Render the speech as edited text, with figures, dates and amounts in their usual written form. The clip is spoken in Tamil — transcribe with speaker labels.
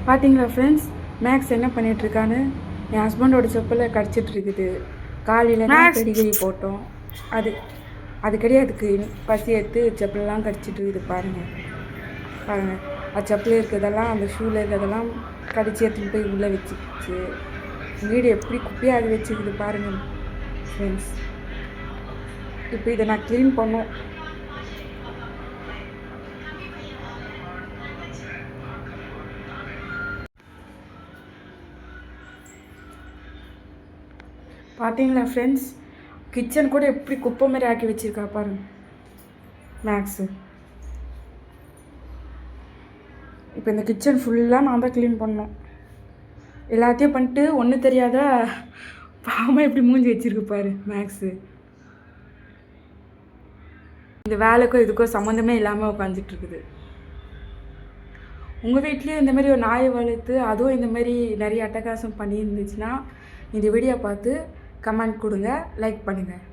Speaker 1: பார்த்தீங்களா ஃப்ரெண்ட்ஸ், மேக்ஸ் என்ன பண்ணிகிட்ருக்கான்னு. என் ஹஸ்பண்டோட செப்பலில் கடிச்சிட்ருக்குது. காலையில் தான் பெடிகிரி போட்டோம். அதுக்கடி அதுக்கு பசி எடுத்து செப்பலெல்லாம் கடிச்சிட்ருக்குது. பாருங்கள் பாருங்கள், அது செப்பலில் இருக்கிறதெல்லாம், அந்த ஷூவில் இருக்கிறதெல்லாம் கடிச்சு எடுத்துன்னு போய் உள்ளே வச்சுக்கிச்சு. வீடு எப்படி குப்பையாக வச்சுக்குது பாருங்கள் ஃப்ரெண்ட்ஸ். இப்போ இதை நான் க்ளீன் பண்ணோம். பார்த்தீங்களா ஃப்ரெண்ட்ஸ், கிச்சன் கூட எப்படி குப்பை மாதிரி ஆக்கி வச்சுருக்கா பாருங்க மேக்ஸு. இப்போ இந்த கிச்சன் ஃபுல்லாக நான் தான் க்ளீன் பண்ணோம். எல்லாத்தையும் பண்ணிட்டு ஒன்றும் தெரியாத பாவமாக எப்படி மூஞ்சி வச்சுருக்கு பாரு மேக்ஸு. இந்த வேலைக்கும் இதுக்கும் சம்மந்தமே இல்லாமல் உட்காந்துட்ருக்குது. உங்கள் வீட்லேயும் இந்த மாதிரி ஒரு நாயை வளர்த்து அதுவும் இந்த மாதிரி நிறைய அட்டகாசம் பண்ணியிருந்துச்சுன்னா இந்த வீடியோ பார்த்து கமெண்ட் கொடுங்க, லைக் பண்ணுங்கள்.